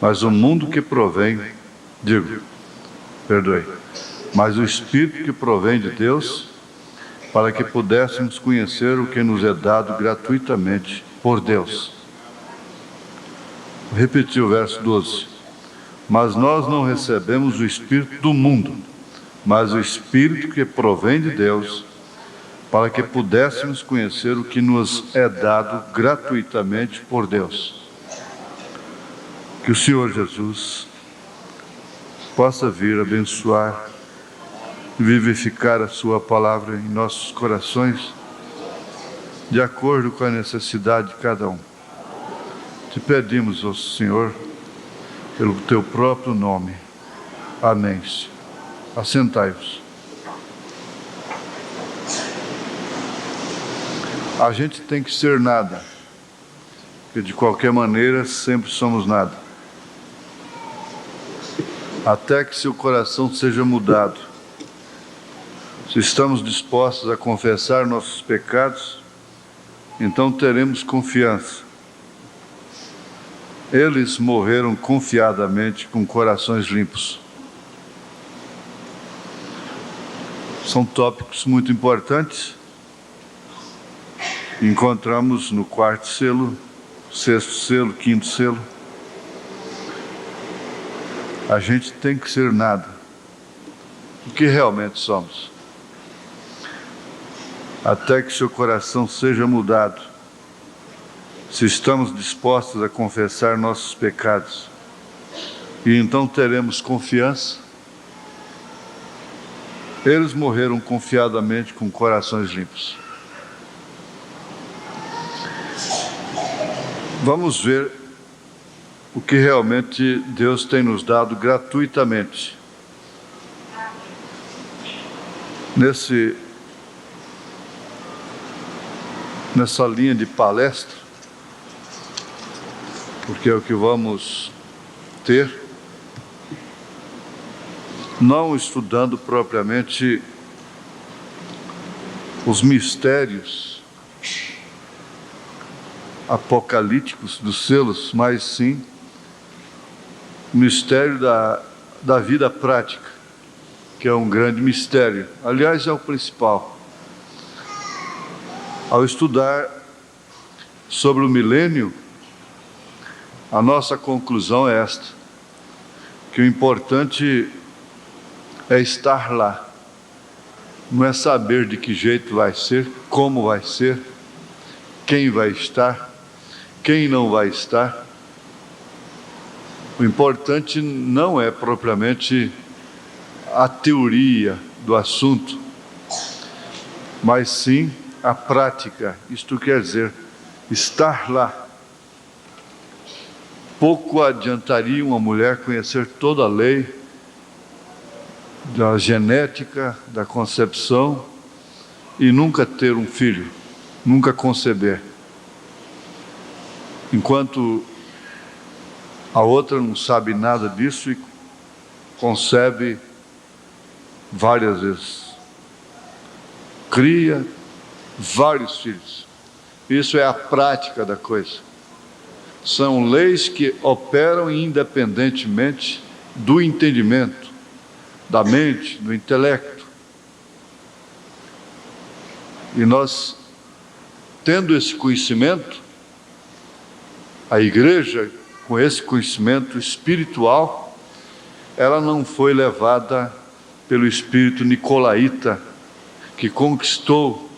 mas o mundo que provém, mas o Espírito que provém de Deus, para que pudéssemos conhecer o que nos é dado gratuitamente por Deus. Vou repetir o verso 12. Mas nós não recebemos o Espírito do mundo, mas o Espírito que provém de Deus, para que pudéssemos conhecer o que nos é dado gratuitamente por Deus. Que o Senhor Jesus possa vir abençoar e vivificar a sua palavra em nossos corações, de acordo com a necessidade de cada um. Te pedimos, ó Senhor, pelo teu próprio nome. Amém. Assentai-vos. A gente tem que ser nada, porque de qualquer maneira sempre somos nada. Até que seu coração seja mudado. Se estamos dispostos a confessar nossos pecados, então teremos confiança. Eles morreram confiadamente com corações limpos. São tópicos muito importantes. Encontramos no quarto selo, sexto selo, quinto selo. A gente tem que ser nada. O que realmente somos. Até que seu coração seja mudado. Se estamos dispostos a confessar nossos pecados, e então teremos confiança. Eles morreram confiadamente com corações limpos. Vamos ver o que realmente Deus tem nos dado gratuitamente. Nessa linha de palestra, porque é o que vamos ter, não estudando propriamente os mistérios apocalípticos dos selos, mas sim o mistério da vida prática, que é um grande mistério. Aliás, é o principal. Ao estudar sobre o milênio, a nossa conclusão é esta: que o importante é estar lá. Não é saber de que jeito vai ser, como vai ser, quem vai estar, quem não vai estar. O importante não é propriamente a teoria do assunto, mas sim a prática. Isto quer dizer, estar lá. Pouco adiantaria uma mulher conhecer toda a lei da genética, da concepção, e nunca ter um filho, nunca conceber. Enquanto a outra não sabe nada disso e concebe várias vezes. Cria vários filhos. Isso é a prática da coisa. São leis que operam independentemente do entendimento, da mente, do intelecto. E nós, tendo esse conhecimento, a igreja, com esse conhecimento espiritual, ela não foi levada pelo espírito nicolaíta, que conquistou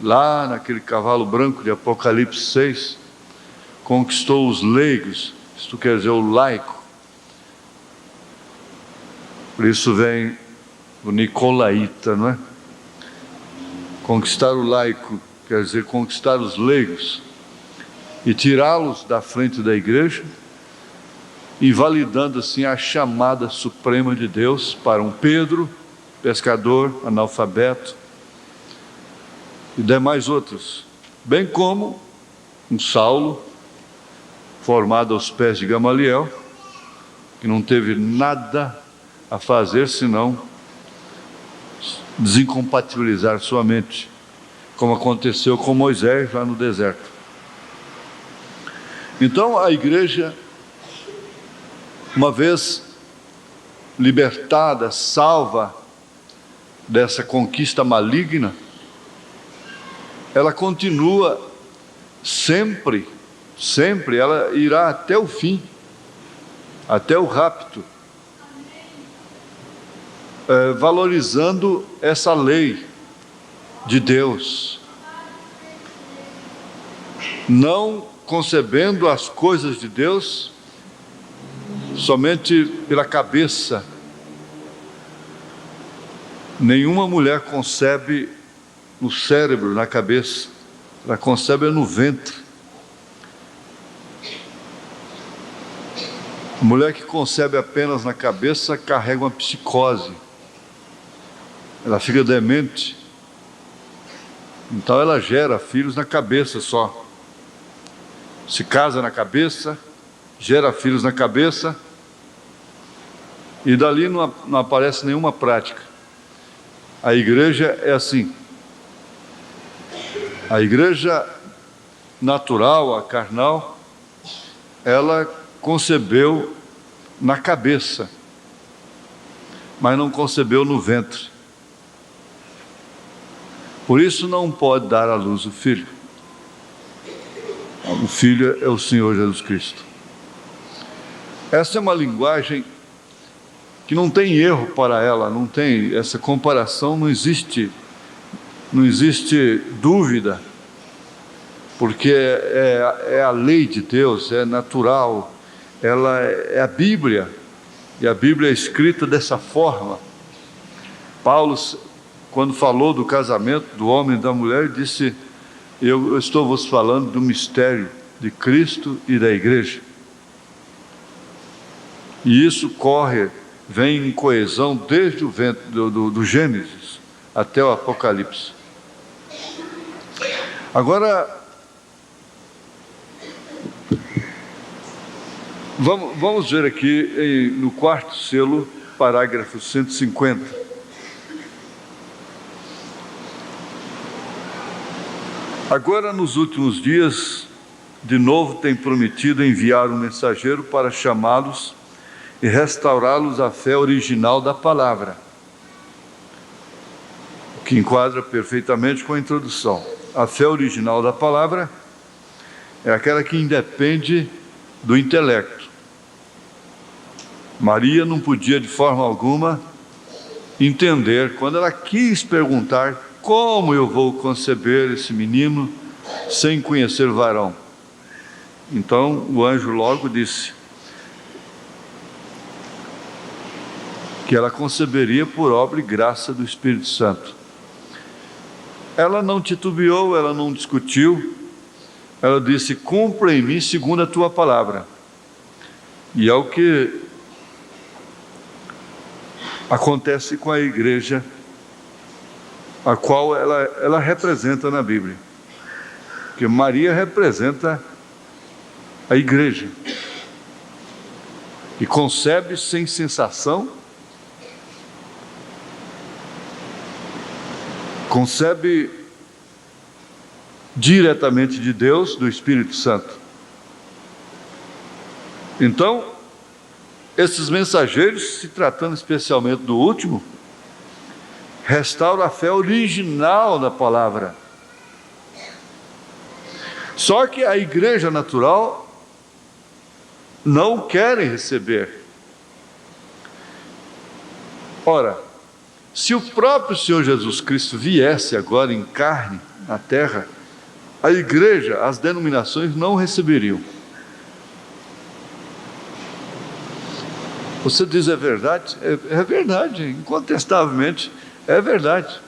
lá naquele cavalo branco de Apocalipse 6, conquistou os leigos, isto quer dizer o laico. Por isso vem o nicolaíta, não é? Conquistar o laico quer dizer conquistar os leigos e tirá-los da frente da igreja, invalidando assim a chamada suprema de Deus para um Pedro, pescador, analfabeto, e demais outros, bem como um Saulo, formado aos pés de Gamaliel, que não teve nada a fazer senão desincompatibilizar sua mente, como aconteceu com Moisés lá no deserto. Então a igreja Uma vez libertada, salva dessa conquista maligna, ela continua sempre, ela irá até o fim, até o rapto, valorizando essa lei de Deus, não concebendo as coisas de Deus somente pela cabeça. Nenhuma mulher concebe no cérebro, na cabeça, ela concebe no ventre. A mulher que concebe apenas na cabeça carrega uma psicose, ela fica demente, então ela gera filhos na cabeça só, se casa na cabeça, gera filhos na cabeça, e dali não aparece nenhuma prática. A igreja é assim. A igreja natural, a carnal, ela concebeu na cabeça, mas não concebeu no ventre. Por isso não pode dar à luz o Filho. O Filho é o Senhor Jesus Cristo. Essa é uma linguagem que não tem erro para ela, não tem essa comparação, não existe dúvida, porque é a lei de Deus, é natural, ela é a Bíblia, e a Bíblia é escrita dessa forma. Paulo, quando falou do casamento do homem e da mulher, disse: eu estou vos falando do mistério de Cristo e da igreja. E isso vem em coesão desde o ventre do Gênesis até o Apocalipse. Agora, vamos ver aqui no quarto selo, parágrafo 150. Agora, nos últimos dias, de novo tem prometido enviar um mensageiro para chamá-los e restaurá-los à fé original da palavra, o que enquadra perfeitamente com a introdução. A fé original da palavra é aquela que independe do intelecto. Maria não podia de forma alguma entender, quando ela quis perguntar: como eu vou conceber esse menino sem conhecer varão? Então o anjo logo disse que ela conceberia por obra e graça do Espírito Santo. Ela não titubeou, ela não discutiu, ela disse: cumpra em mim segundo a tua palavra. E é o que acontece com a igreja, a qual ela representa na Bíblia, porque Maria representa a igreja, e concebe sem sensação, concebe diretamente de Deus, do Espírito Santo. Então, esses mensageiros, se tratando especialmente do último, restauram a fé original da palavra. Só que a igreja natural não quer receber. Ora, se o próprio Senhor Jesus Cristo viesse agora em carne na terra, a igreja, as denominações não receberiam. Você diz: é verdade? É verdade, incontestavelmente é verdade.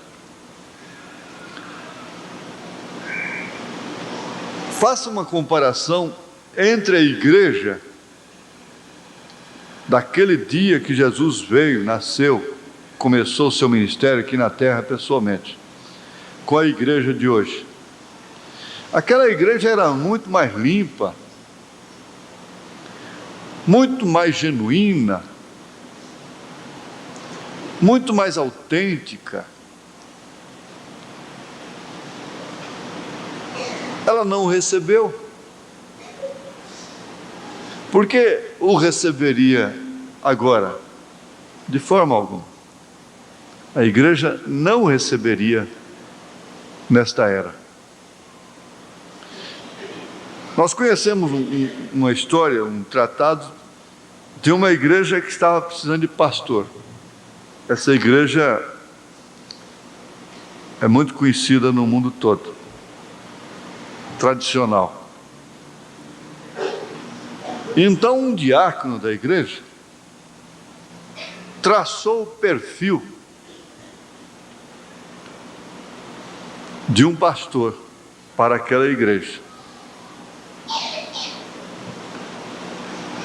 Faça uma comparação entre a igreja daquele dia que Jesus veio, nasceu, começou o seu ministério aqui na terra pessoalmente, com a igreja de hoje. Aquela igreja era muito mais limpa, muito mais genuína, muito mais autêntica. Ela não recebeu. Por que o receberia agora? De forma alguma. A igreja não o receberia nesta era. Nós conhecemos uma história, um tratado de uma igreja que estava precisando de pastor. Essa igreja é muito conhecida no mundo todo, tradicional. Então um diácono da igreja traçou o perfil de um pastor para aquela igreja.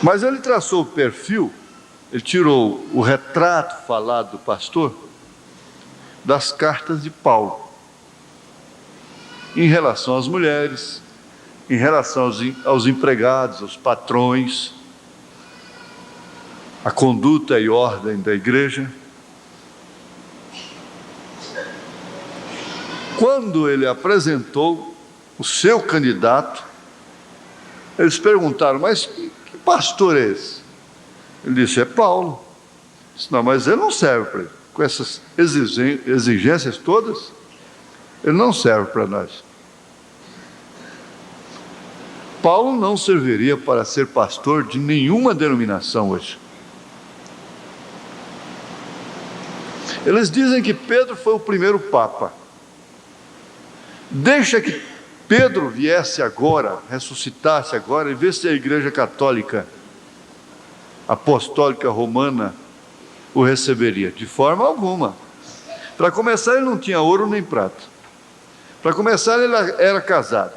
Mas ele traçou o perfil, ele tirou o retrato falado do pastor das cartas de Paulo, em relação às mulheres, em relação aos empregados, aos patrões, a conduta e ordem da igreja. Quando ele apresentou o seu candidato, eles perguntaram: mas que pastor é esse? Ele disse: é Paulo. Disse: não, mas ele não serve para ele. Com essas exigências todas, ele não serve para nós. Paulo não serviria para ser pastor de nenhuma denominação hoje. Eles dizem que Pedro foi o primeiro papa. Deixa que Pedro viesse agora, ressuscitasse agora, e vê se a igreja católica, apostólica romana, o receberia. De forma alguma. Para começar, ele não tinha ouro nem prata. Para começar, ele era casado.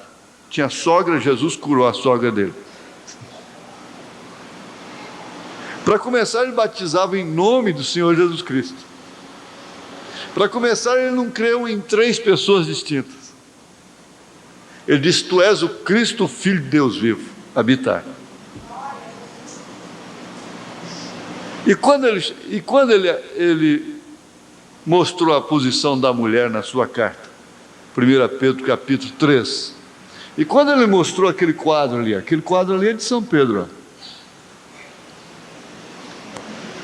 Tinha sogra, Jesus curou a sogra dele. Para começar, ele batizava em nome do Senhor Jesus Cristo. Para começar, ele não creu em 3 pessoas distintas. Ele disse: tu és o Cristo, Filho de Deus vivo, habitar. E quando ele mostrou a posição da mulher na sua carta, 1 Pedro capítulo 3, e quando ele mostrou aquele quadro ali é de São Pedro, ó.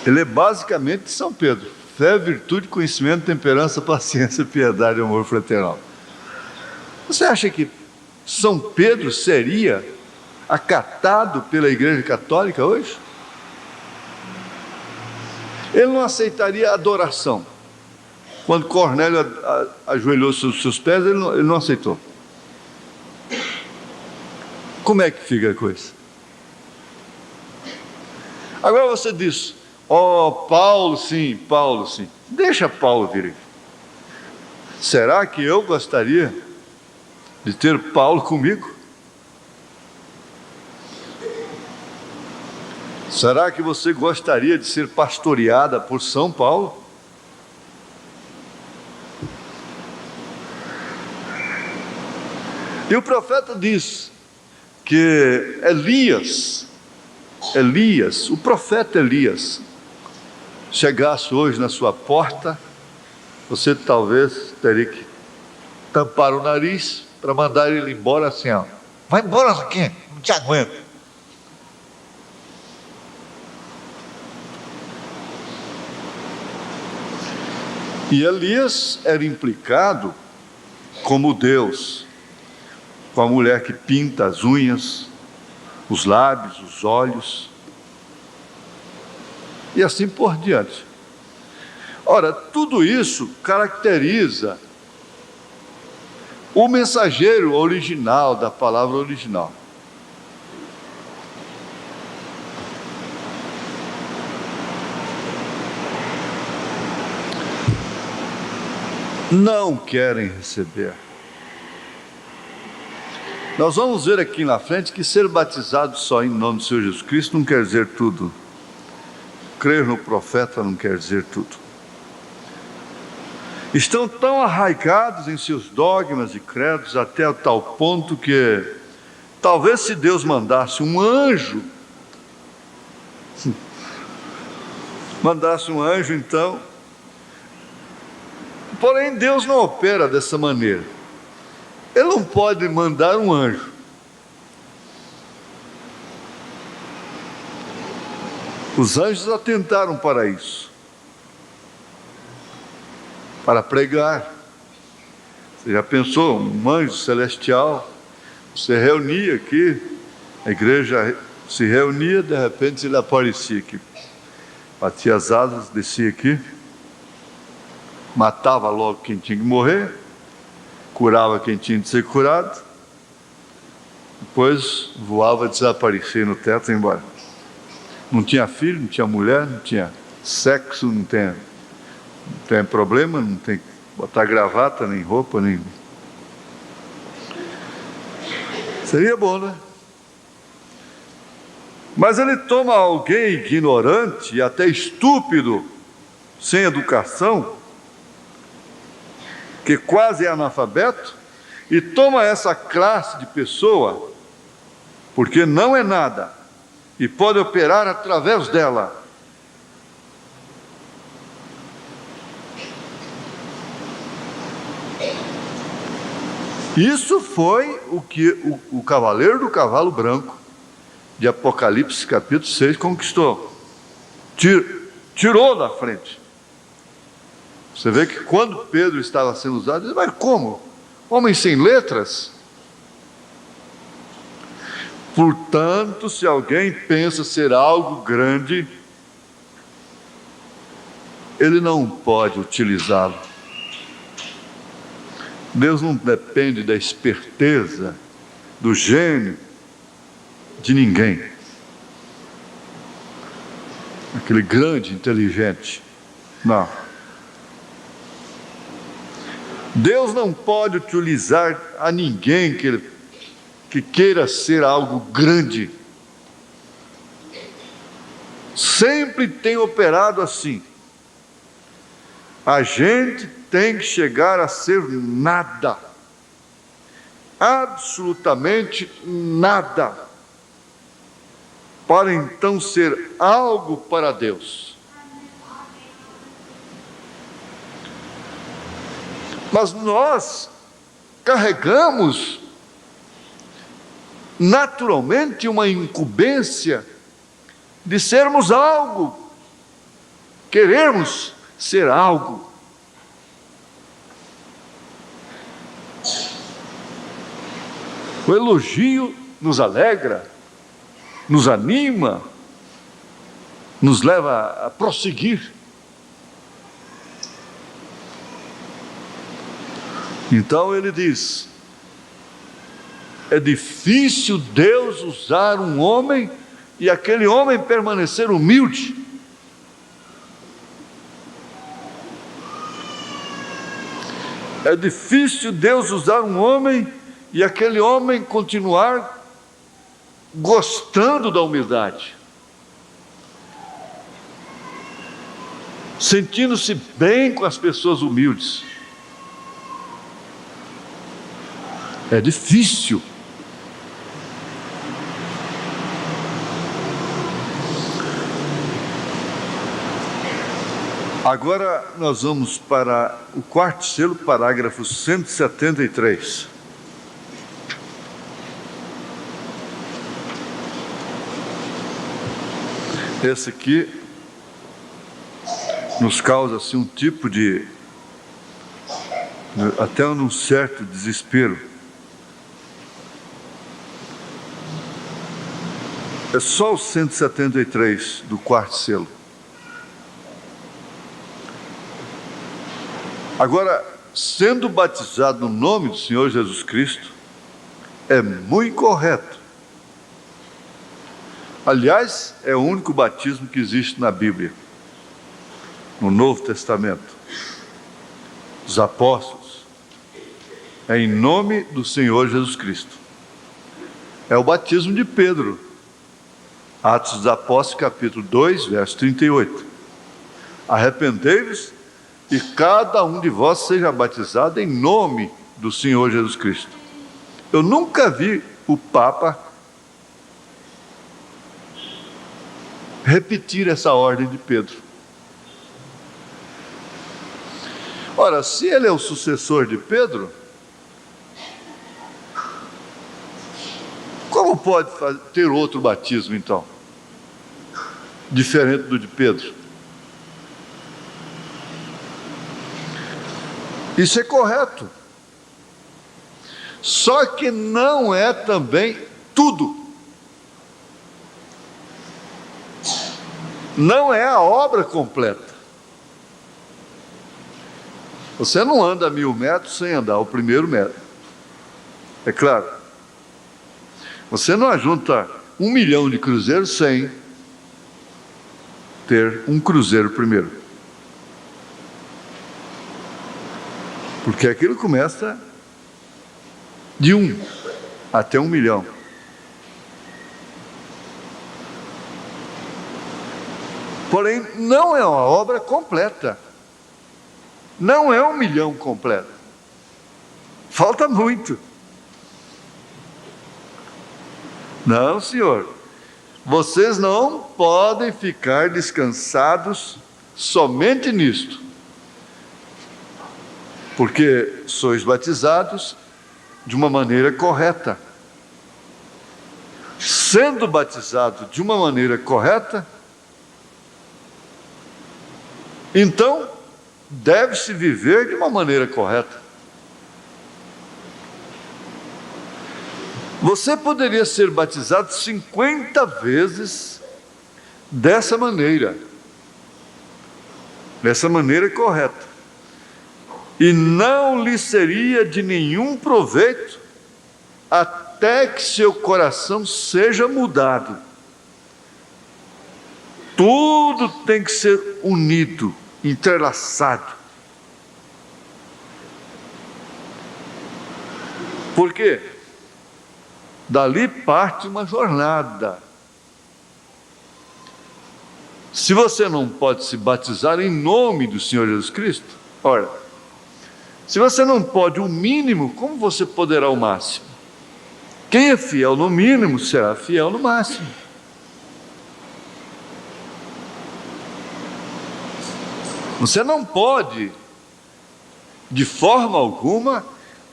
Ele é basicamente de São Pedro: fé, virtude, conhecimento, temperança, paciência, piedade e amor fraternal. Você acha que São Pedro seria acatado pela Igreja Católica hoje? Ele não aceitaria adoração. Quando Cornélio ajoelhou-se aos seus pés, ele não aceitou. Como é que fica a coisa? Agora você diz: Paulo sim. Deixa Paulo vir aqui. Será que eu gostaria de ter Paulo comigo? Será que você gostaria de ser pastoreada por São Paulo? E o profeta diz que o profeta Elias, chegasse hoje na sua porta, você talvez teria que tampar o nariz para mandar ele embora assim, ó. Vai embora aqui, não te aguento. E Elias era implicado como Deus, com a mulher que pinta as unhas, os lábios, os olhos, e assim por diante. Ora, tudo isso caracteriza o mensageiro original, da palavra original. Não querem receber. Nós vamos ver aqui na frente que ser batizado só em nome do Senhor Jesus Cristo não quer dizer tudo. Crer no profeta não quer dizer tudo. Estão tão arraigados em seus dogmas e credos até o tal ponto que talvez, se Deus mandasse um anjo, então, porém Deus não opera dessa maneira. Ele não pode mandar um anjo. Os anjos atentaram para isso, para pregar. Você já pensou, um anjo celestial, você reunia aqui, a igreja se reunia, de repente ele aparecia aqui, batia as asas, descia aqui, matava logo quem tinha que morrer, curava quem tinha de ser curado, depois voava, desaparecia no teto e ia embora. Não tinha filho, não tinha mulher, não tinha sexo, não tem problema, não tem que botar gravata, nem roupa, nem... Seria bom, né? Mas ele toma alguém ignorante e até estúpido, sem educação, que quase é analfabeto, e toma essa classe de pessoa, porque não é nada, e pode operar através dela. Isso foi o que o cavaleiro do cavalo branco, de Apocalipse capítulo 6, conquistou. Tirou da frente. Você vê que quando Pedro estava sendo usado, ele diz, mas como? Homem sem letras? Portanto, se alguém pensa ser algo grande, ele não pode utilizá-lo. Deus não depende da esperteza, do gênio, de ninguém. Aquele grande inteligente. Não. Deus não pode utilizar a ninguém que queira ser algo grande. Sempre tem operado assim. A gente tem que chegar a ser nada. Absolutamente nada. Para então ser algo para Deus. Mas nós carregamos naturalmente uma incumbência de sermos algo, queremos ser algo. O elogio nos alegra, nos anima, nos leva a prosseguir. Então ele diz, é difícil Deus usar um homem e aquele homem permanecer humilde. É difícil Deus usar um homem e aquele homem continuar gostando da humildade, sentindo-se bem com as pessoas humildes. É difícil. Agora nós vamos para o quarto selo, parágrafo 173. Esse aqui nos causa assim um tipo de, até um certo desespero. É só o 173 do quarto selo. Agora, sendo batizado no nome do Senhor Jesus Cristo, é muito correto. Aliás, é o único batismo que existe na Bíblia, no Novo Testamento. Os apóstolos, é em nome do Senhor Jesus Cristo. É o batismo de Pedro. Atos dos Apóstolos, capítulo 2, verso 38. Arrependei-vos e cada um de vós seja batizado em nome do Senhor Jesus Cristo. Eu nunca vi o Papa repetir essa ordem de Pedro. Ora, se ele é o sucessor de Pedro, como pode ter outro batismo então? diferente do de Pedro. Isso é correto. Só que não é também tudo. Não é a obra completa. Você não anda 1000 metros sem andar o primeiro metro. É claro. Você não ajunta 1 milhão de cruzeiros sem ter um cruzeiro primeiro. Porque aquilo começa de 1 até 1 milhão. Porém, não é uma obra completa. Não é 1 milhão completo. Falta muito. Não, senhor. Vocês não podem ficar descansados somente nisto. Porque sois batizados de uma maneira correta. Sendo batizado de uma maneira correta, então deve-se viver de uma maneira correta. Você poderia ser batizado 50 vezes dessa maneira correta, e não lhe seria de nenhum proveito até que seu coração seja mudado. Tudo tem que ser unido, entrelaçado. Por quê? Dali parte uma jornada. Se você não pode se batizar em nome do Senhor Jesus Cristo, ora, se você não pode o mínimo, como você poderá o máximo? Quem é fiel no mínimo será fiel no máximo. Você não pode, de forma alguma,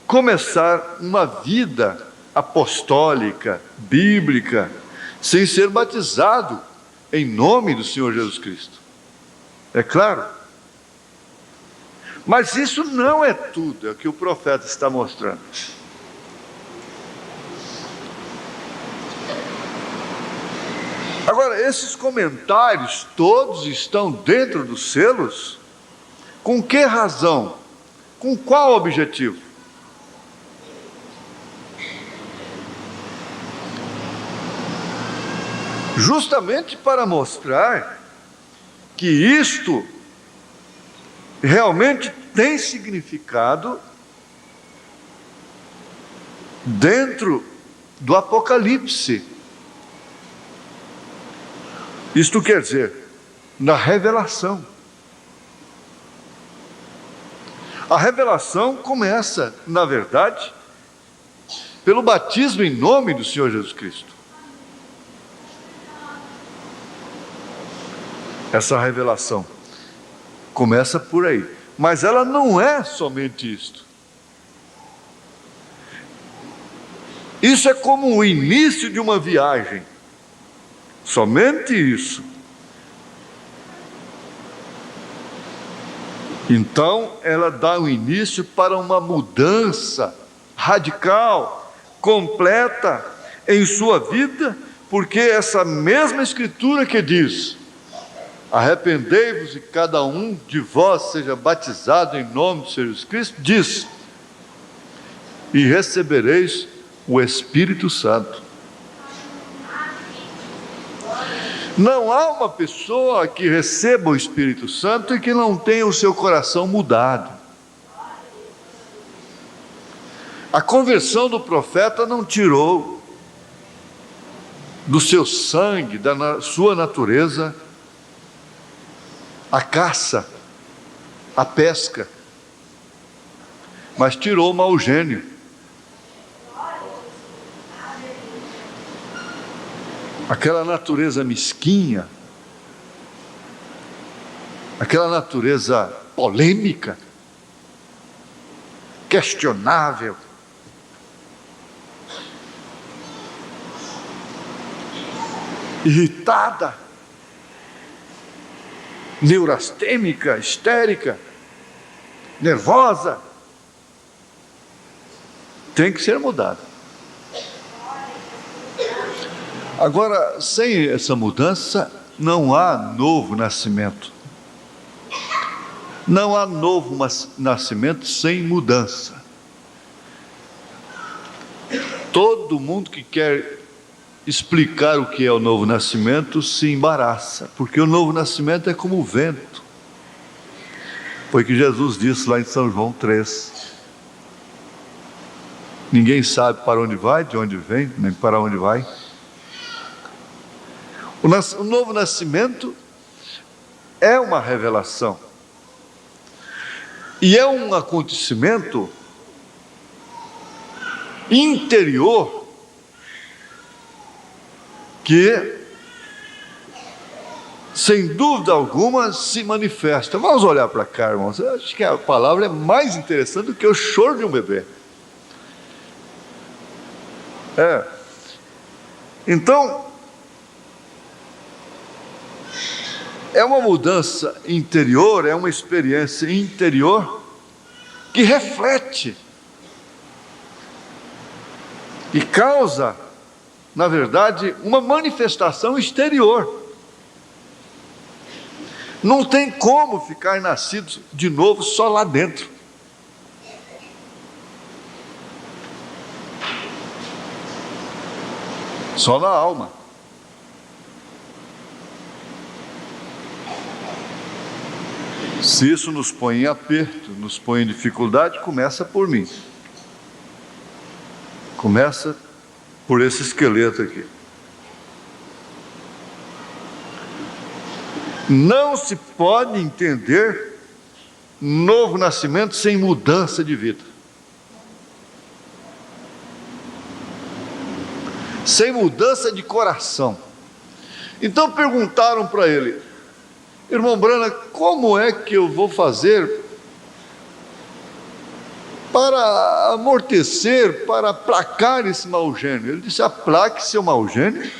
começar uma vida apostólica, bíblica, sem ser batizado em nome do Senhor Jesus Cristo. É claro. Mas isso não é tudo, é o que o profeta está mostrando. Agora, esses comentários todos estão dentro dos selos? Com que razão? Com qual objetivo? Justamente para mostrar que isto realmente tem significado dentro do Apocalipse. Isto quer dizer, na revelação. A revelação começa, na verdade, pelo batismo em nome do Senhor Jesus Cristo. Essa revelação começa por aí, mas ela não é somente isto. Isso é como o início de uma viagem, somente isso. Então ela dá o início para uma mudança radical, completa em sua vida, porque essa mesma escritura que diz: arrependei-vos e cada um de vós seja batizado em nome de Jesus Cristo, diz: e recebereis o Espírito Santo. Não há uma pessoa que receba o Espírito Santo e que não tenha o seu coração mudado. A conversão do profeta não tirou do seu sangue, da sua natureza, a caça, a pesca, mas tirou o mau gênio. Aquela natureza mesquinha, aquela natureza polêmica, questionável, irritada, neurastêmica, histérica, nervosa. Tem que ser mudada. Agora, sem essa mudança, não há novo nascimento. Não há novo nascimento sem mudança. Todo mundo que quer explicar o que é o novo nascimento se embaraça, porque o novo nascimento é como o vento. Foi o que Jesus disse lá em São João 3. Ninguém sabe para onde vai, de onde vem, nem para onde vai. O novo nascimento é uma revelação. E é um acontecimento interior que, sem dúvida alguma, se manifesta. Vamos olhar para cá, irmãos. Eu acho que a palavra é mais interessante do que o choro de um bebê. Então, é uma mudança interior, é uma experiência interior que reflete e causa, na verdade, uma manifestação exterior. Não tem como ficar nascido de novo só lá dentro. Só na alma. Se isso nos põe em aperto, nos põe em dificuldade, começa por mim. Começa por esse esqueleto aqui. Não se pode entender novo nascimento sem mudança de vida. Sem mudança de coração. Então perguntaram para ele: irmão Brana, como é que eu vou fazer para amortecer, para aplacar esse mau gênio? Ele disse: aplaque seu mau gênio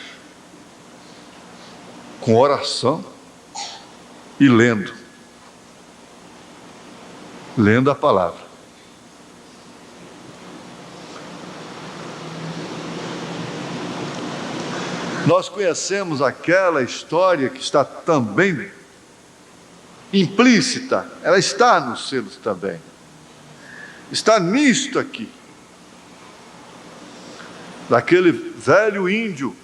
com oração e lendo a palavra. Nós conhecemos aquela história que está também implícita, ela está nos selos também, está nisto aqui, daquele velho índio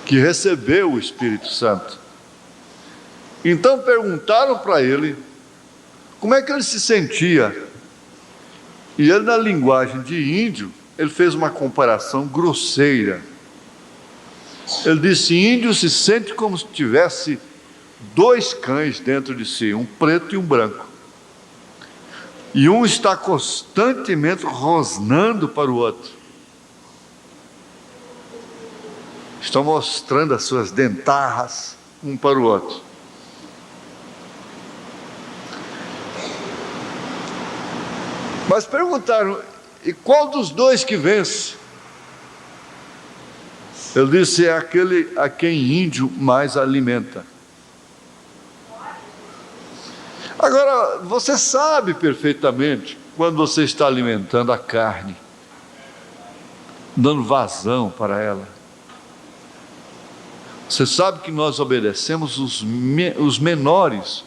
que recebeu o Espírito Santo. Então perguntaram para ele como é que ele se sentia, e ele, na linguagem de índio, ele fez uma comparação grosseira. Ele disse: índio se sente como se tivesse dois cães dentro de si, um preto e um branco, e um está constantemente rosnando para o outro, estão mostrando as suas dentarras um para o outro. Mas perguntaram: e qual dos dois que vence? Ele disse: é aquele a quem índio mais alimenta. Agora, você sabe perfeitamente quando você está alimentando a carne, dando vazão para ela. Você sabe que nós obedecemos os menores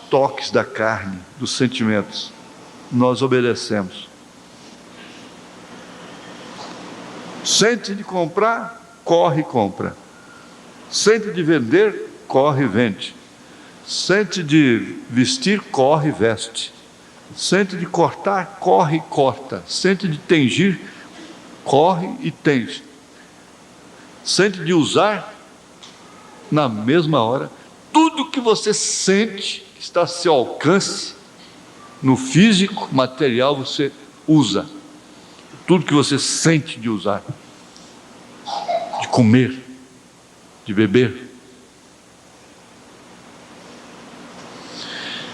toques da carne, dos sentimentos. Nós obedecemos. Sente de comprar, corre e compra. Sente de vender, corre e vende. Sente de vestir, corre e veste. Sente de cortar, corre e corta. Sente de tingir, corre e tinge. Sente de usar, na mesma hora. Tudo que você sente que está a seu alcance, no físico, material, você usa. Tudo que você sente de usar, de comer, de beber.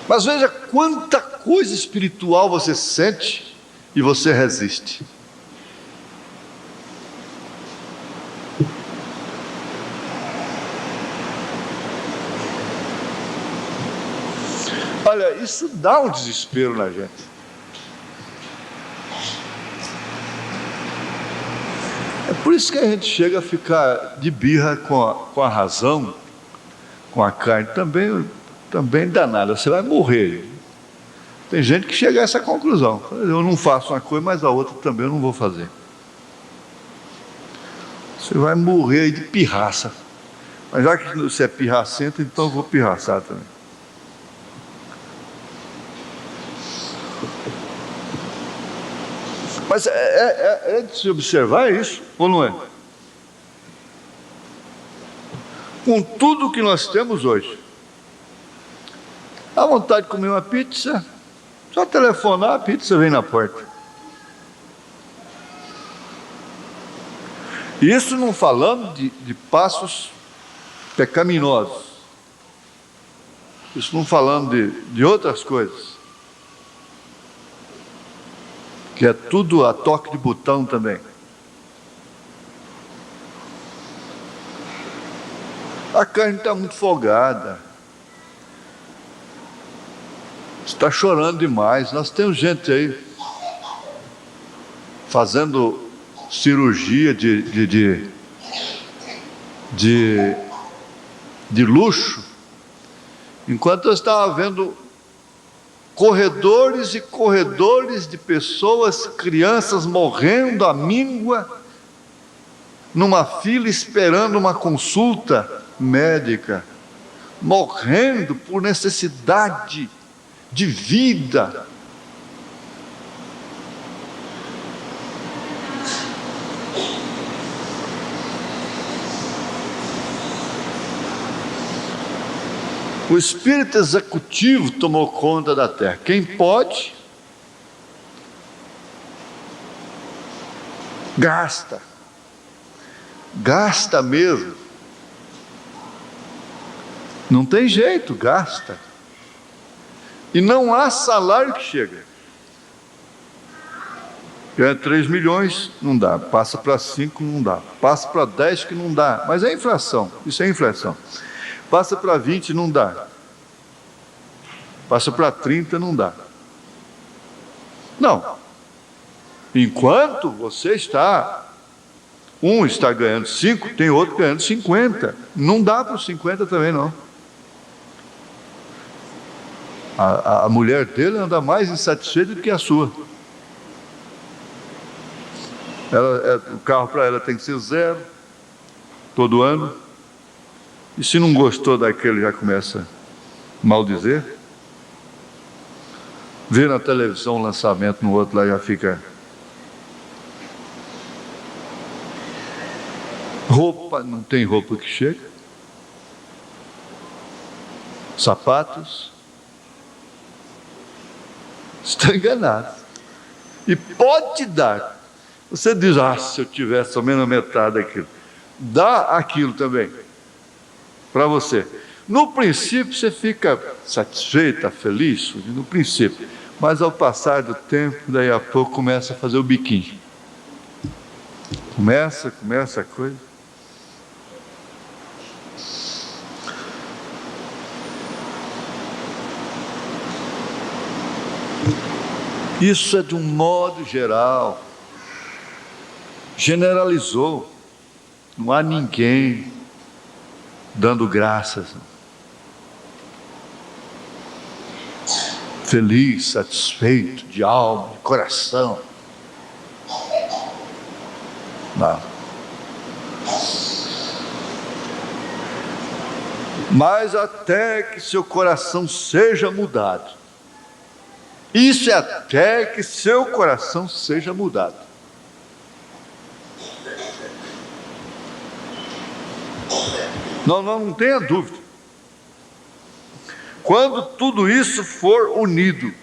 Mas veja quanta coisa espiritual você sente e você resiste. isso dá um desespero na gente. É por isso que a gente chega a ficar de birra com a razão, com a carne, também danada, você vai morrer. Tem gente que chega a essa conclusão: eu não faço uma coisa, mas a outra também eu não vou fazer. Você vai morrer aí de pirraça. Mas já que você é pirracento, então eu vou pirraçar também. Mas é de se observar isso, ou não é? Com tudo que nós temos hoje, dá vontade de comer uma pizza, só telefonar, a pizza vem na porta. Isso não falando de passos pecaminosos. Isso não falando de outras coisas. Que é tudo a toque de botão também. A carne está muito folgada. Está chorando demais. Nós temos gente aí fazendo cirurgia de luxo, enquanto eu estava vendo corredores e corredores de pessoas, crianças morrendo à míngua, numa fila esperando uma consulta médica, morrendo por necessidade de vida. O espírito executivo tomou conta da terra. Quem pode, gasta. Gasta mesmo. Não tem jeito, gasta. E não há salário que chega. Ganha 3 milhões, não dá. Passa para 5, não dá. Passa para 10, que não dá. Mas é inflação, isso é inflação. Passa para 20, não dá. Passa para 30, não dá. Não. Enquanto você está, um está ganhando 5, tem outro ganhando 50. Não dá para os 50 também, não. A mulher dele anda mais insatisfeita do que a sua. O carro para ela tem que ser 0, todo ano. E se não gostou daquele, já começa a maldizer. Vê na televisão o lançamento no outro, lá já fica. Roupa, não tem roupa que chega. Sapatos. Está enganado. E pode dar. Você diz: se eu tivesse ao menos metade daquilo. Dá aquilo também para você. No princípio você fica satisfeita, feliz, no princípio. Mas ao passar do tempo, daí a pouco começa a fazer o biquinho. Começa a coisa. Isso é de um modo geral. Generalizou. Não há ninguém dando graças, feliz, satisfeito, de alma, de coração. Não. Mas até que seu coração seja mudado. Isso é até que seu coração seja mudado. Não tenha dúvida. Quando tudo isso for unido,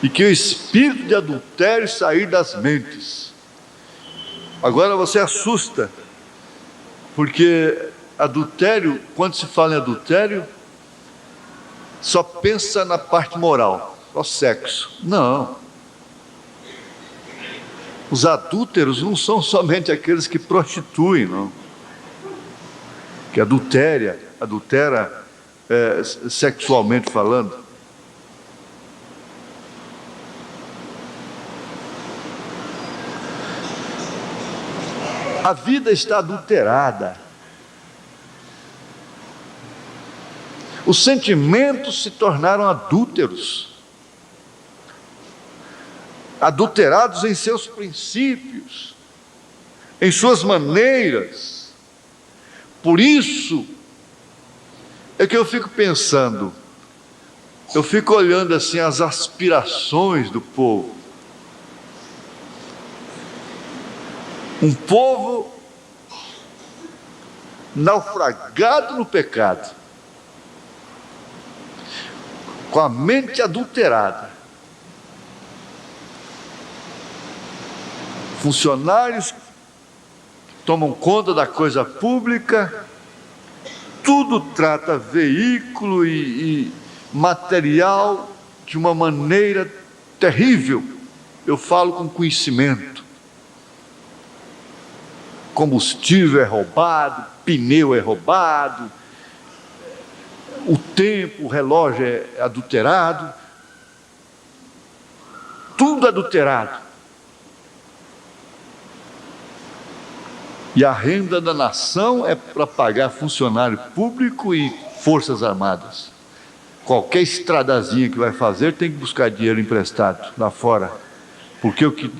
e que o espírito de adultério sair das mentes. Agora você assusta, porque adultério, quando se fala em adultério, só pensa na parte moral, só sexo. Não. Os adúlteros não são somente aqueles que prostituem, não. Que adultera sexualmente falando. A vida está adulterada. Os sentimentos se tornaram adúlteros, adulterados em seus princípios, em suas maneiras. Por isso é que eu fico pensando, eu fico olhando assim as aspirações do povo. Um povo naufragado no pecado, com a mente adulterada, funcionários que tomam conta da coisa pública, tudo trata veículo e material de uma maneira terrível. Eu falo com conhecimento. Combustível é roubado, pneu é roubado, o tempo, o relógio é adulterado, tudo adulterado. E a renda da nação é para pagar funcionário público e forças armadas. Qualquer estradazinha que vai fazer tem que buscar dinheiro emprestado lá fora, porque o que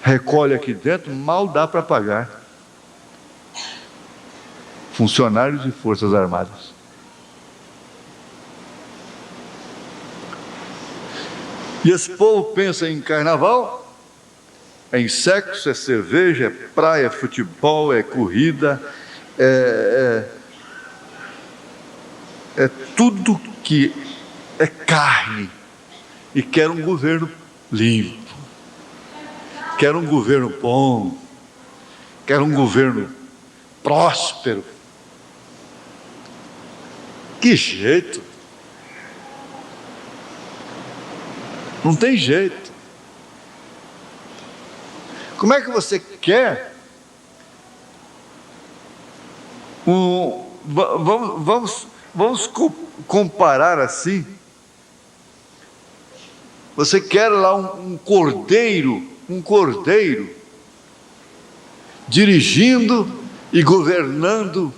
recolhe aqui dentro mal dá para pagar funcionários e forças armadas. E esse povo pensa em carnaval, é em sexo, é cerveja, é praia, é futebol, é corrida, é tudo que é carne, e quer um governo limpo, quer um governo bom, quer um governo próspero. Que jeito! Não tem jeito. Como é que você quer vamos comparar assim. Você quer lá um cordeiro dirigindo e governando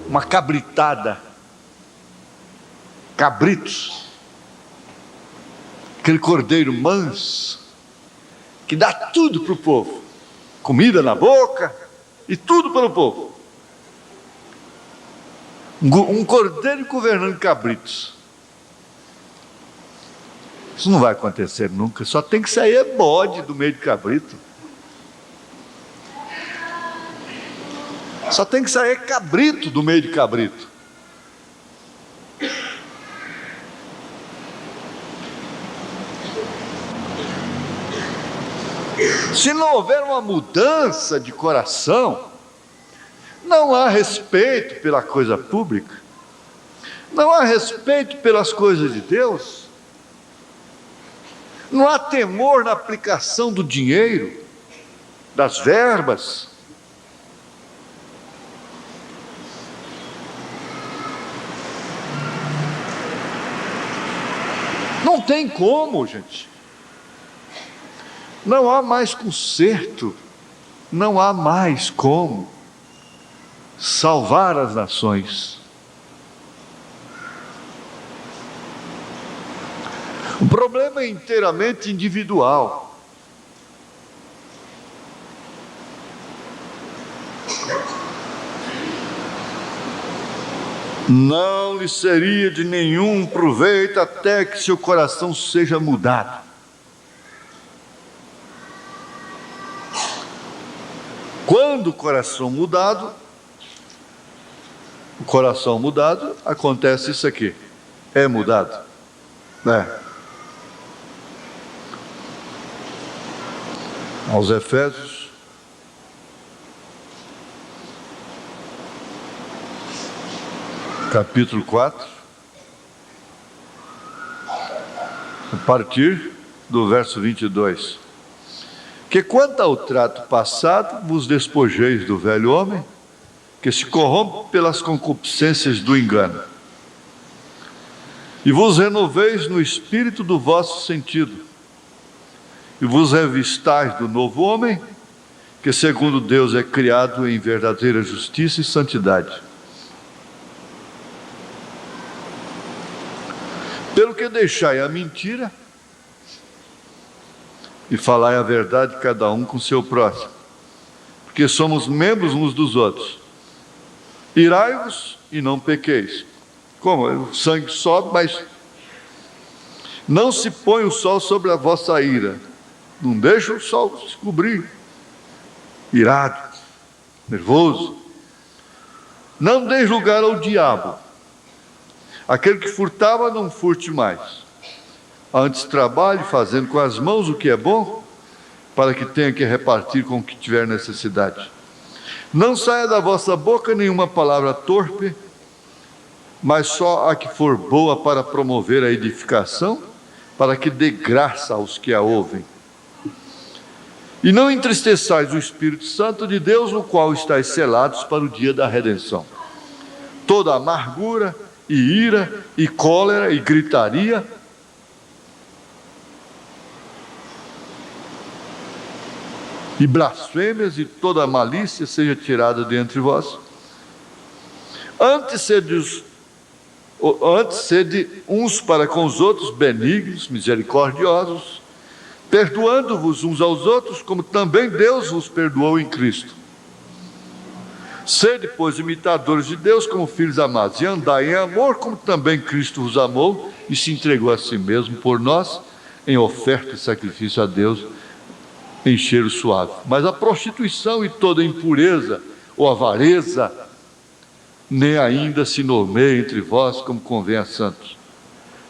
uma cabritada, cabritos, aquele cordeiro manso, que dá tudo para o povo, comida na boca e tudo para o povo. Um cordeiro governando cabritos. Isso não vai acontecer nunca, só tem que sair bode do meio de cabrito. Só tem que sair cabrito do meio de cabrito. Se não houver uma mudança de coração, não há respeito pela coisa pública, não há respeito pelas coisas de Deus, não há temor na aplicação do dinheiro, das verbas. Não tem como, gente. Não há mais conserto, não há mais como salvar as nações. O problema é inteiramente individual. Não lhe seria de nenhum proveito até que seu coração seja mudado. Quando o coração mudado, acontece isso aqui, é mudado, né? Aos Efésios, capítulo 4, a partir do verso 22. Que quanto ao trato passado, vos despojeis do velho homem, que se corrompe pelas concupiscências do engano. E vos renoveis no espírito do vosso sentido, e vos revistais do novo homem, que segundo Deus é criado em verdadeira justiça e santidade. Pelo que deixai a mentira, e falai a verdade cada um com seu próximo, porque somos membros uns dos outros. Irai-vos e não pequeis. Como? O sangue sobe, mas não se põe o sol sobre a vossa ira. Não deixa o sol se cobrir. Irado, nervoso. Não deis lugar ao diabo. Aquele que furtava, não furte mais. Antes trabalhe, fazendo com as mãos o que é bom, para que tenha que repartir com o que tiver necessidade. Não saia da vossa boca nenhuma palavra torpe, mas só a que for boa para promover a edificação, para que dê graça aos que a ouvem. E não entristeçais o Espírito Santo de Deus, no qual estáis selados para o dia da redenção. Toda amargura, e ira, e cólera, e gritaria, e blasfêmias, e toda malícia seja tirada de entre vós. Antes sede uns para com os outros benignos, misericordiosos, perdoando-vos uns aos outros, como também Deus vos perdoou em Cristo. Sede, pois, imitadores de Deus como filhos amados, e andai em amor, como também Cristo vos amou e se entregou a si mesmo por nós, em oferta e sacrifício a Deus, em cheiro suave. Mas a prostituição e toda impureza ou avareza, nem ainda se nomeia entre vós como convém a santos.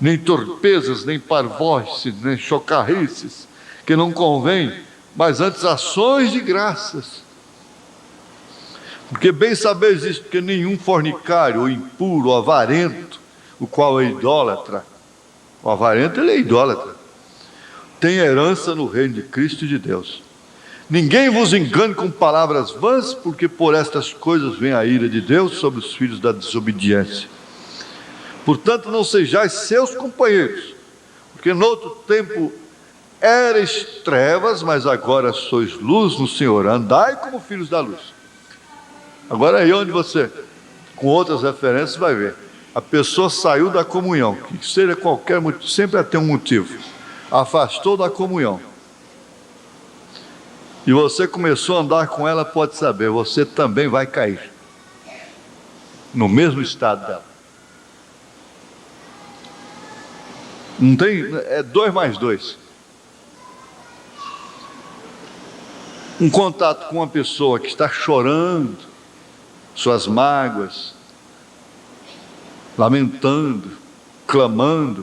Nem torpezas, nem parvoices, nem chocarrices, que não convém, mas antes ações de graças. Porque bem sabeis isto, que nenhum fornicário, ou impuro, ou avarento, o qual é idólatra, o avarento ele é idólatra, tem herança no reino de Cristo e de Deus. Ninguém vos engane com palavras vãs, porque por estas coisas vem a ira de Deus sobre os filhos da desobediência. Portanto, não sejais seus companheiros, porque noutro tempo erais trevas, mas agora sois luz no Senhor. Andai como filhos da luz. Agora aí onde você, com outras referências, vai ver. A pessoa saiu da comunhão, que seja qualquer motivo, sempre vai ter um motivo. Afastou da comunhão. E você começou a andar com ela, pode saber, você também vai cair. No mesmo estado dela. Não tem, é 2 mais 2. Um contato com uma pessoa que está chorando suas mágoas, lamentando, clamando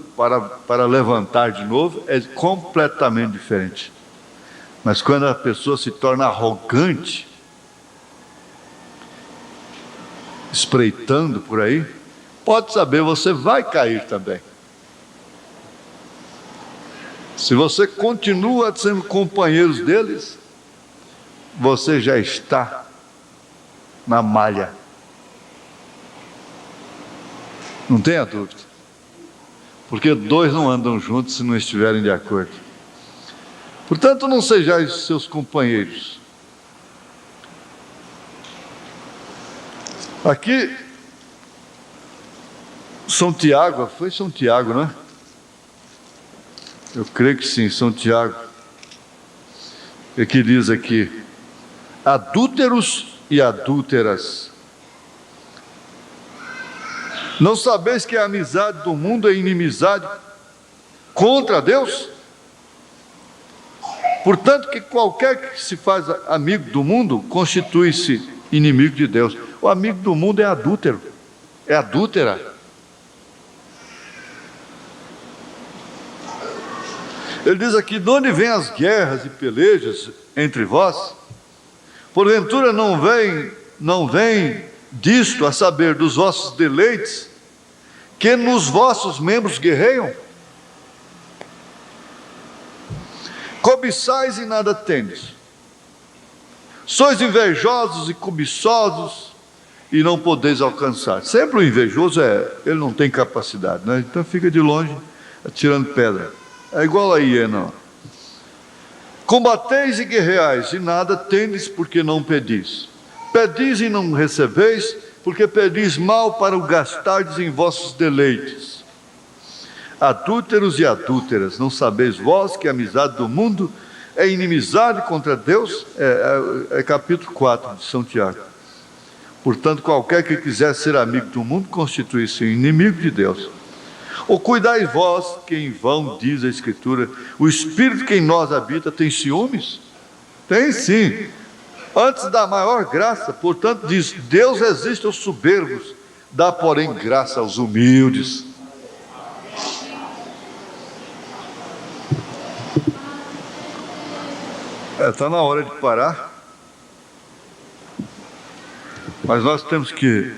para levantar de novo, é completamente diferente. Mas quando a pessoa se torna arrogante, espreitando por aí, pode saber, você vai cair também. Se você continua sendo companheiros deles, você já está na malha. Não tenha dúvida. Porque 2 não andam juntos se não estiverem de acordo. Portanto, não sejais seus companheiros. Aqui, São Tiago, foi São Tiago, não é? Eu creio que sim, São Tiago. É que diz aqui: adúlteros e adúlteras, não sabeis que a amizade do mundo é inimizade contra Deus? Portanto, que qualquer que se faz amigo do mundo, constitui-se inimigo de Deus. O amigo do mundo é adúltero, é adúltera. Ele diz aqui: de onde vêm as guerras e pelejas entre vós? Porventura não vem disto, a saber, dos vossos deleites, que nos vossos membros guerreiam? Cobiçais e nada tendes, sois invejosos e cobiçosos, e não podeis alcançar. Sempre o invejoso ele não tem capacidade, né? Então fica de longe atirando pedra. É igual a hiena. Combateis e guerreais, e nada tendes porque não pedis. Pedis e não recebeis, porque pedis mal para o gastardes em vossos deleites. Adúlteros e adúlteras, não sabeis vós que a amizade do mundo é inimizade contra Deus? É capítulo 4 de São Tiago. Portanto, qualquer que quiser ser amigo do mundo, constitui-se inimigo de Deus. Ou cuidai vós, que em vão diz a Escritura, o Espírito que em nós habita tem ciúmes? Tem sim. Antes da maior graça, portanto, diz, Deus resiste aos soberbos, dá, porém, graça aos humildes. Está na hora de parar. Mas nós temos que,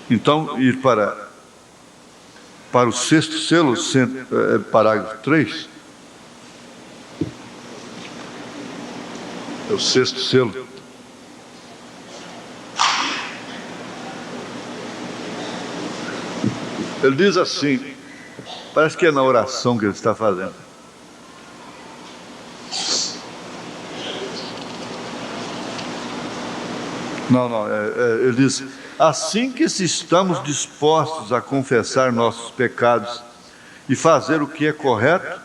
então, ir para o sexto selo, parágrafo 3. É o sexto selo. Ele diz assim, parece que é na oração que ele está fazendo. Ele diz, assim que se estamos dispostos a confessar nossos pecados e fazer o que é correto,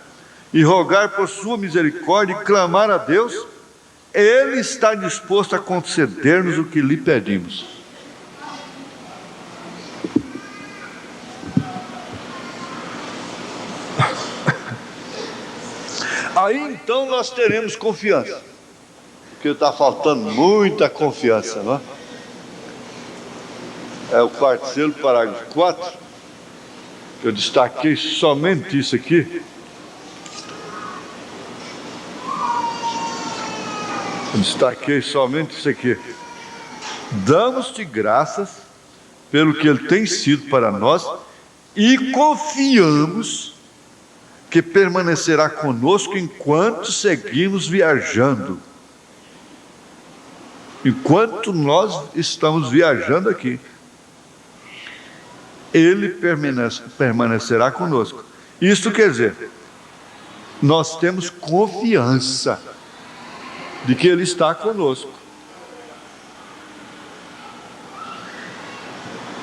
e rogar por sua misericórdia e clamar a Deus, Ele está disposto a conceder-nos o que lhe pedimos. Aí então nós teremos confiança. Porque está faltando muita confiança, não é? É o quarto selo, parágrafo 4, que eu destaquei somente isso aqui. Damos-te graças pelo que Ele tem sido para nós e confiamos que permanecerá conosco enquanto seguimos viajando. Enquanto nós estamos viajando aqui, Ele permanecerá conosco. Isto quer dizer, nós temos confiança de que Ele está conosco.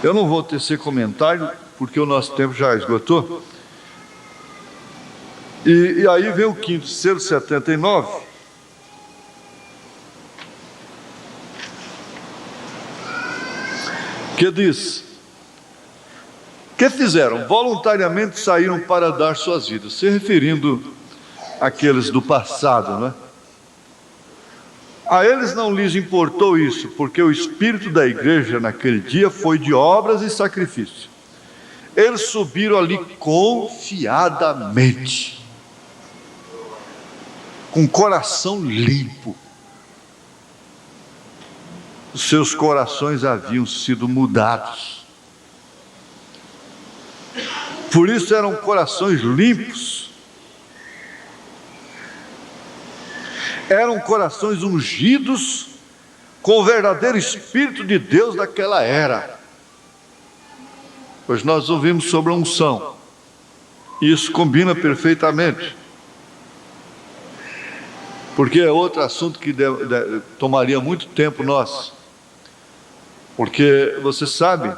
Eu não vou tecer comentário, porque o nosso tempo já esgotou. E aí vem o quinto selo, 79. Que diz, que fizeram? Voluntariamente saíram para dar suas vidas, se referindo àqueles do passado, não é? A eles não lhes importou isso, porque o espírito da igreja naquele dia foi de obras e sacrifício. Eles subiram ali confiadamente, com coração limpo. Os seus corações haviam sido mudados. Por isso eram corações limpos. Eram corações ungidos com o verdadeiro Espírito de Deus daquela era. Pois nós ouvimos sobre a unção. Isso combina perfeitamente. Porque é outro assunto que tomaria muito tempo nosso. Porque, você sabe,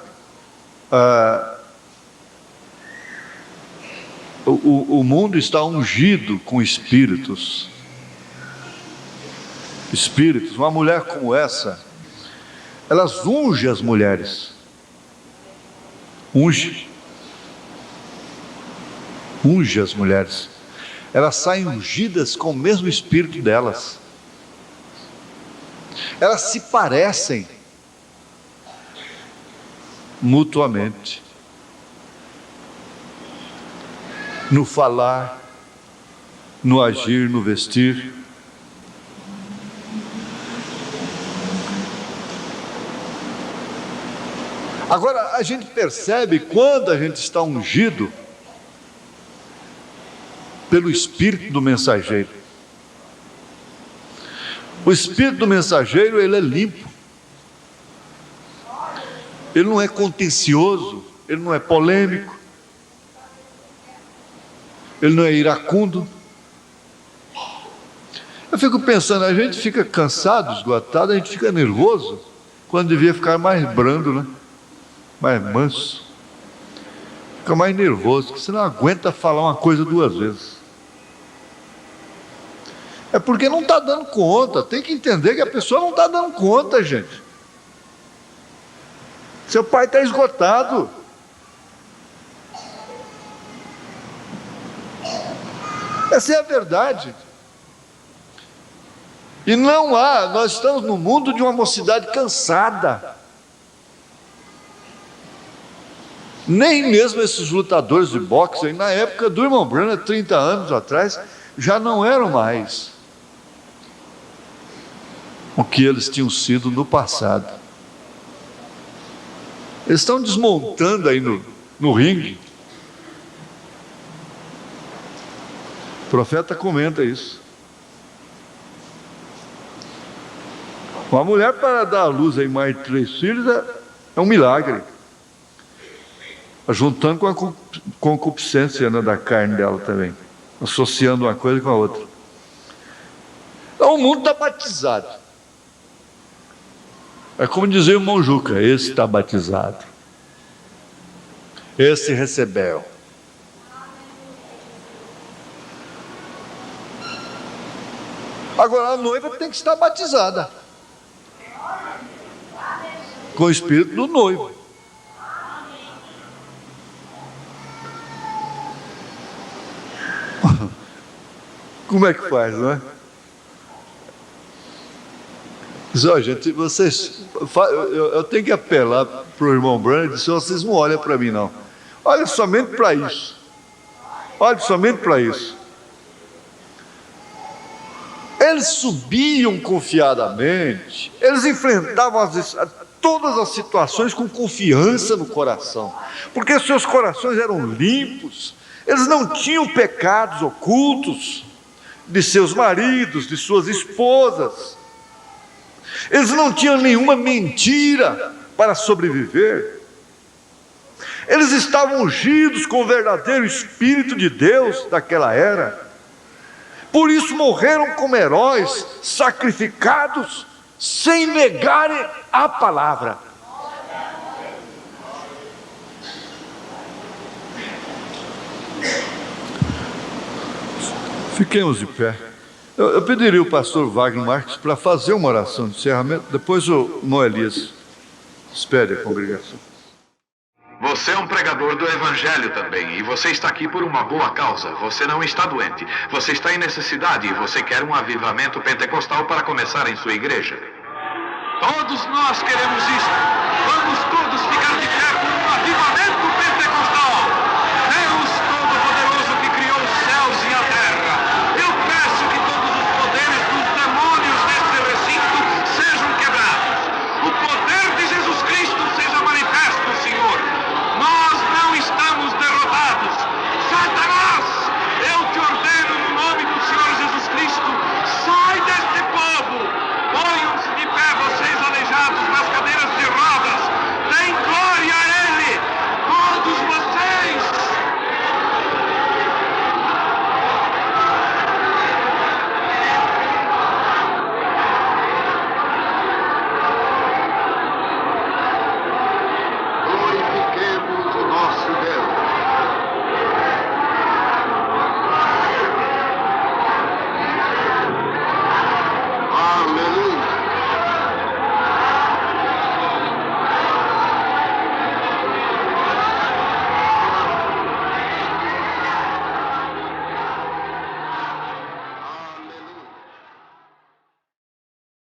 o mundo está ungido com espíritos. Uma mulher como essa, elas ungem as mulheres. Unge as mulheres. Elas saem ungidas com o mesmo espírito delas. Elas se parecem mutuamente, no falar, no agir, no vestir. Agora, a gente percebe quando a gente está ungido pelo Espírito do mensageiro. O Espírito do mensageiro, ele é limpo. Ele não é contencioso, ele não é polêmico, ele não é iracundo. Eu fico pensando, a gente fica cansado, esgotado, a gente fica nervoso, quando devia ficar mais brando, né? Mais manso. Fica mais nervoso, porque você não aguenta falar uma coisa duas vezes. É porque não está dando conta. Tem que entender que a pessoa não está dando conta, gente. Seu pai está esgotado. Essa é a verdade. E não há, nós estamos no mundo de uma mocidade cansada. Nem mesmo esses lutadores de boxe, na época do irmão Branham, 30 anos atrás, já não eram mais o que eles tinham sido no passado. Eles estão desmontando aí no ringue. O profeta comenta isso. Uma mulher para dar à luz aí mais de 3 filhos é um milagre. Juntando com a concupiscência, né, da carne dela também. Associando uma coisa com a outra. Então o mundo está batizado. É como dizia o irmão Juca, esse está batizado. Esse recebeu. Agora a noiva tem que estar batizada com o espírito do noivo. Como é que faz, não é? Diz, ó, gente, vocês, eu tenho que apelar para o irmão Branham e dizer, vocês não olham para mim não. Olha somente para isso. Olha somente para isso. Eles subiam confiadamente, eles enfrentavam todas as situações com confiança no coração, porque seus corações eram limpos, eles não tinham pecados ocultos de seus maridos, de suas esposas, eles não tinham nenhuma mentira para sobreviver, eles estavam ungidos com o verdadeiro Espírito de Deus daquela era. Por isso morreram como heróis, sacrificados, sem negarem a palavra. Fiquemos de pé. Eu pediria ao pastor Wagner Marques para fazer uma oração de encerramento, depois o irmão Elias espere a congregação. Você é um pregador do Evangelho também, e você está aqui por uma boa causa. Você não está doente, você está em necessidade e você quer um avivamento pentecostal para começar em sua igreja. Todos nós queremos isso. Vamos todos ficar de pé por um avivamento pentecostal.